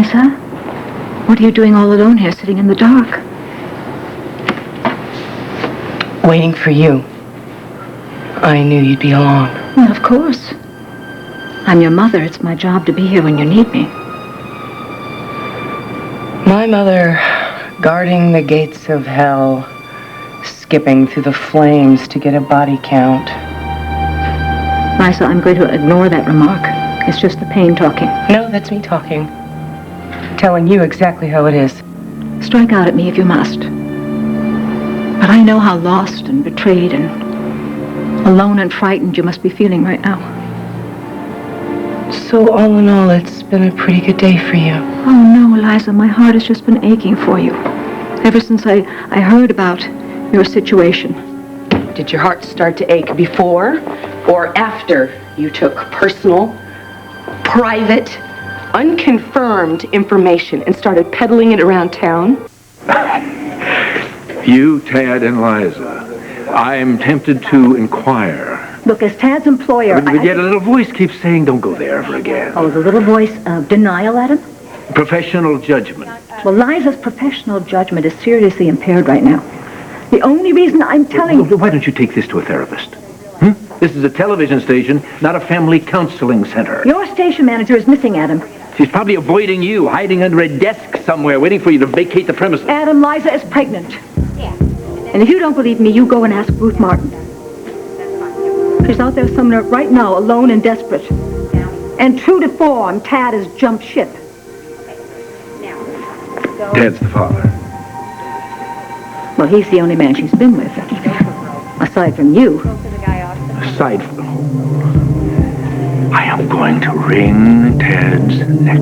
Liza, what are you doing all alone here, sitting in the dark? Waiting for you. I knew you'd be along. Well, of course. I'm your mother. It's my job to be here when you need me. My mother, guarding the gates of hell, skipping through the flames to get a body count. Liza, I'm going to ignore that remark. It's just the pain talking. No, that's me talking. Telling you exactly how it is. Strike out at me if you must. But I know how lost and betrayed and alone and frightened you must be feeling right now. So all in all, it's been a pretty good day for you. Oh, no, Liza, my heart has just been aching for you. Ever since I heard about your situation. Did your heart start to ache before or after you took personal, private, unconfirmed information and started peddling it around town? You, Tad, and Liza, I'm tempted to inquire. Look, as Tad's employer, But yet a little voice keeps saying, don't go there ever again. Oh, the little voice of denial, Adam? Professional judgment. Well, Liza's professional judgment is seriously impaired right now. The only reason I'm telling you... Why don't you take this to a therapist? This is a television station, not a family counseling center. Your station manager is missing, Adam. She's probably avoiding you, hiding under a desk somewhere, waiting for you to vacate the premises. Adam, Liza is pregnant. Yeah. And if you don't believe me, you go and ask Ruth Martin. She's out there somewhere right now, alone and desperate. And true to form, Tad has jumped ship. Tad's the father. Well, he's the only man she's been with. Aside from you. Aside from... I am going to wring Tad's neck.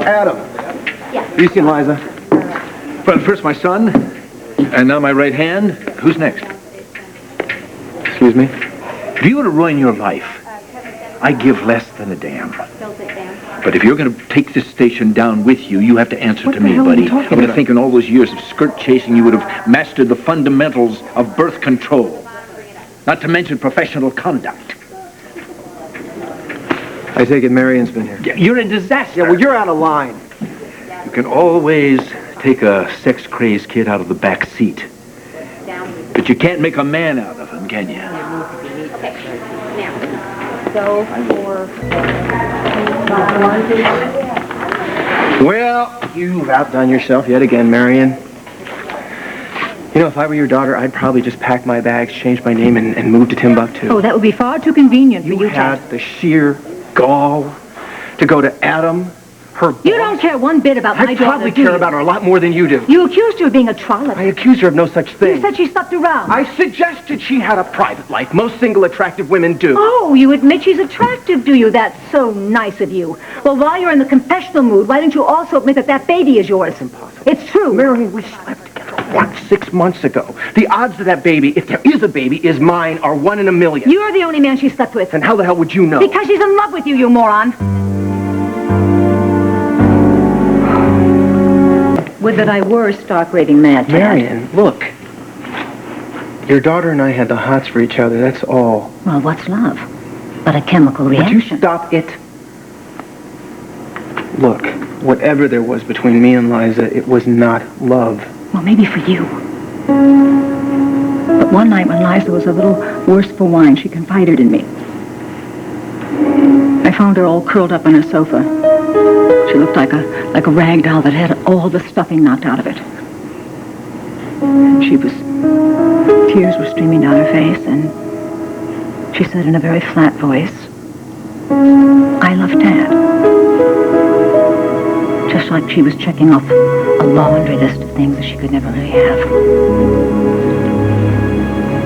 Adam. Have you seen Liza? Well, first my son, and now my right hand. Who's next? Excuse me? If you were to ruin your life, I give less than a damn. But if you're going to take this station down with you, you have to answer to me, buddy. I'm going to think in all those years of skirt chasing, you would have mastered the fundamentals of birth control. Not to mention professional conduct. I take it Marion's been here. Yeah, you're a disaster. Yeah, well, you're out of line. You can always take a sex-crazed kid out of the back seat. But you can't make a man out of him, can you? Okay, now, go for... Well, you've outdone yourself yet again, Marion. You know, if I were your daughter, I'd probably just pack my bags, change my name, and move to Timbuktu. Oh, that would be far too convenient for you, You had Tad. the sheer gall to go to Adam, her boss. You don't care one bit about my I daughter, probably do care you? about her a lot more than you do. You accused her of being a trollop. I accuse her of no such thing. You said she slept around. I suggested she had a private life. Most single attractive women do. Oh, you admit she's attractive, do you? That's so nice of you. Well, while you're in the confessional mood, why don't you also admit that that baby is yours? It's impossible. It's true. Marion, we slept together once 6 months ago. The odds of that baby, if there is a baby, is mine, are 1 in a million. You're the only man she slept with. And how the hell would you know? Because she's in love with you, you moron. Would that I were stark-raving mad, Tad. Marion, look. Your daughter and I had the hots for each other, that's all. Well, what's love? But a chemical Would reaction. you stop it? Look, whatever there was between me and Liza, it was not love. Well, maybe for you. But one night when Liza was a little worse for wine, she confided in me. I found her all curled up on her sofa. She looked like a rag doll that had all the stuffing knocked out of it. Tears were streaming down her face, and she said in a very flat voice, "I love Dad." Just like she was checking off a laundry list of things that she could never really have.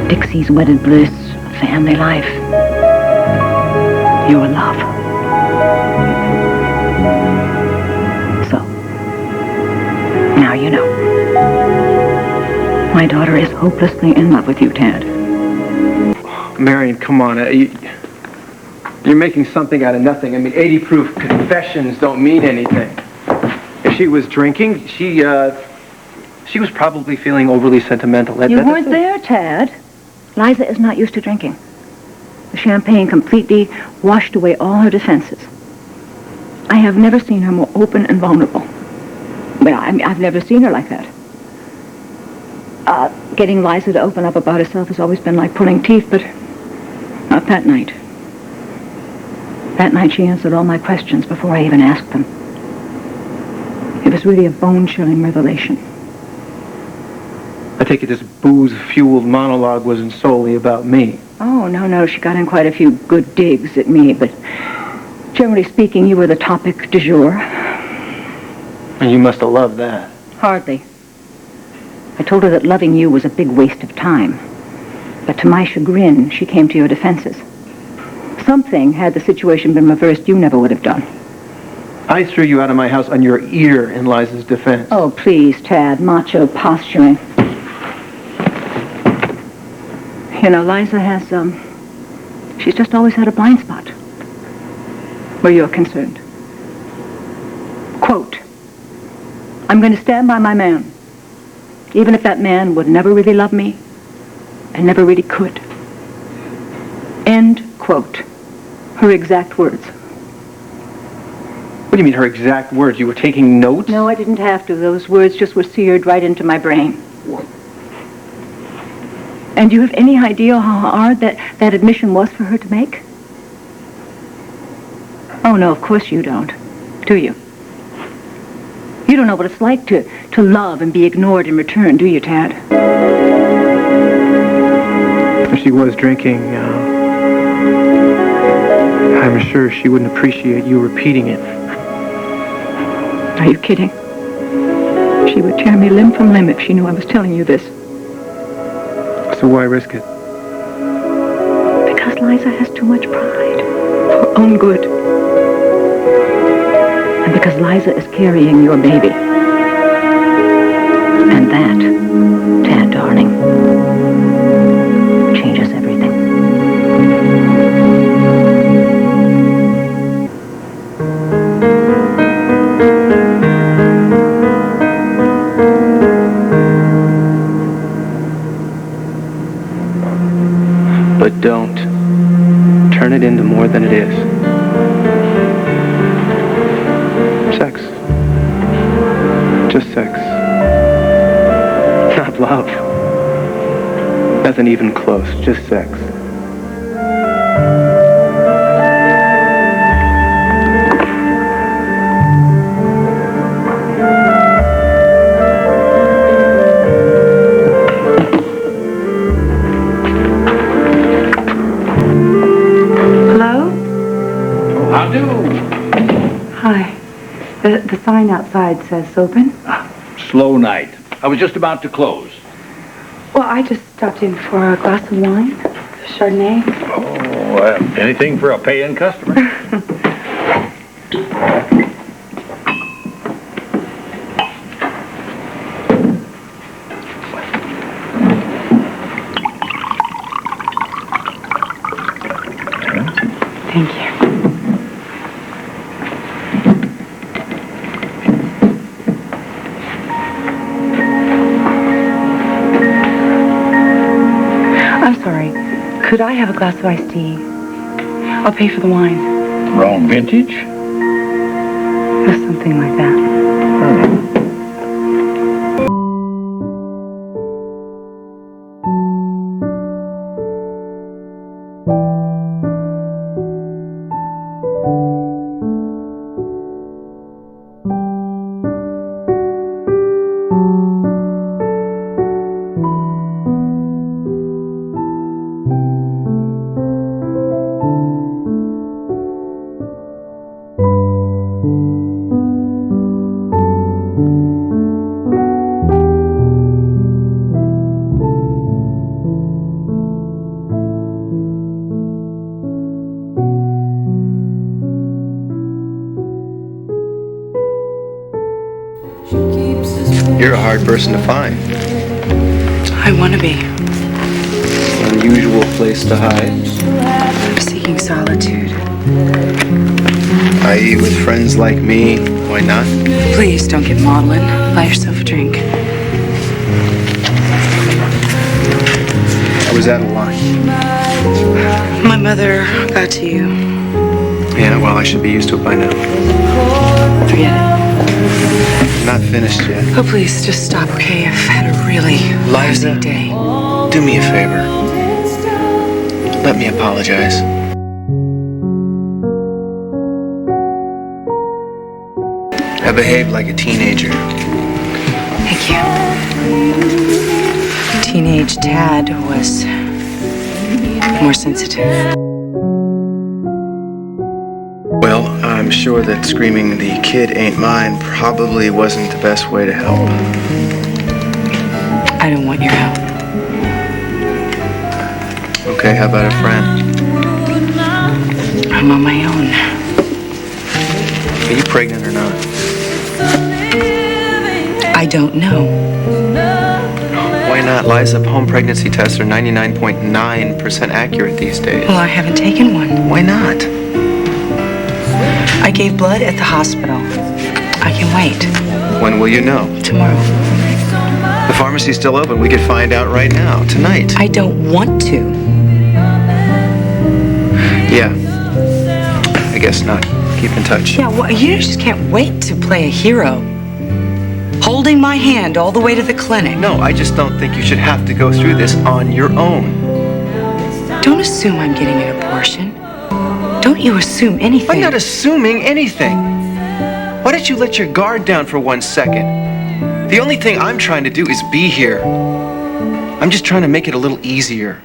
Dixie's wedded bliss, family life, your love. So, now you know. My daughter is hopelessly in love with you, Tad. Marion, come on. You're making something out of nothing. I mean, 80-proof confessions don't mean anything. If she was drinking, she was probably feeling overly sentimental. You weren't there, Tad. Liza is not used to drinking. The champagne completely washed away all her defenses. I have never seen her more open and vulnerable. Well, I've never seen her like that. Getting Liza to open up about herself has always been like pulling teeth, but not that night. That night she answered all my questions before I even asked them. It was really a bone-chilling revelation. I take it this booze-fueled monologue wasn't solely about me. Oh, no, she got in quite a few good digs at me, but generally speaking, you were the topic du jour. And you must have loved that. Hardly. I told her that loving you was a big waste of time. But to my chagrin, she came to your defenses. Something, had the situation been reversed, you never would have done. I threw you out of my house on your ear in Liza's defense. Oh, please, Tad, macho posturing. You know, Liza has, she's just always had a blind spot where you're concerned. Quote, I'm going to stand by my man, even if that man would never really love me and never really could. End quote. Her exact words. What do you mean, her exact words? You were taking notes? No, I didn't have to. Those words just were seared right into my brain. And do you have any idea how hard that admission was for her to make? Oh, no, of course you don't. Do you? You don't know what it's like to love and be ignored in return, do you, Tad? If she was drinking, I'm sure she wouldn't appreciate you repeating it. Are you kidding? She would tear me limb from limb if she knew I was telling you this. So why risk it? Because Liza has too much pride for her own good. And because Liza is carrying your baby. And that, Tad, darling, changes everything. But don't turn it into more than it is. Sex. Just sex. Not love. Nothing even close, just sex. Hi. The sign outside says open. Slow night. I was just about to close. Well, I just stopped in for a glass of wine, Chardonnay. Oh, anything for a paying customer. Thank you. I'm sorry. Could I have a glass of iced tea? I'll pay for the wine. Wrong vintage? Or something like that. You're a hard person to find. I want to be. An unusual place to hide. I'm seeking solitude. I.e. with friends like me, why not? Please don't get maudlin. Buy yourself a drink. I was out of line. My mother got to you. Yeah, well, I should be used to it by now. Forget it. Not finished yet. Oh, please, just stop, okay? I've had a really Liza, busy day. do me a favor. Let me apologize. I behaved like a teenager. Thank you. Teenage Tad was more sensitive. Well, I'm sure that screaming "the kid ain't mine" probably wasn't the best way to help. I don't want your help. Okay, how about a friend? I'm on my own. Are you pregnant or not? I don't know. Why not? Liza, home pregnancy tests are 99.9% accurate these days. Well, I haven't taken one. Why not? I gave blood at the hospital. I can wait. When will you know? Tomorrow. The pharmacy's still open. We could find out right now, tonight. I don't want to. Yeah. I guess not. Keep in touch. Yeah, well, you just can't wait to play a hero. Holding my hand all the way to the clinic. No, I just don't think you should have to go through this on your own. Don't assume I'm getting an abortion. Don't you assume anything. I'm not assuming anything. Why don't you let your guard down for 1 second? The only thing I'm trying to do is be here. I'm just trying to make it a little easier.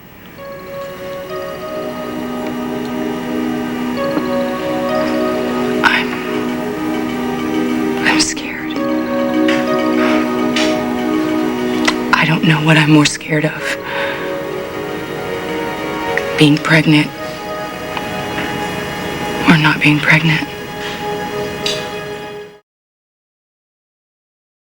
I'm scared. I don't know what I'm more scared of. Being pregnant or not being pregnant.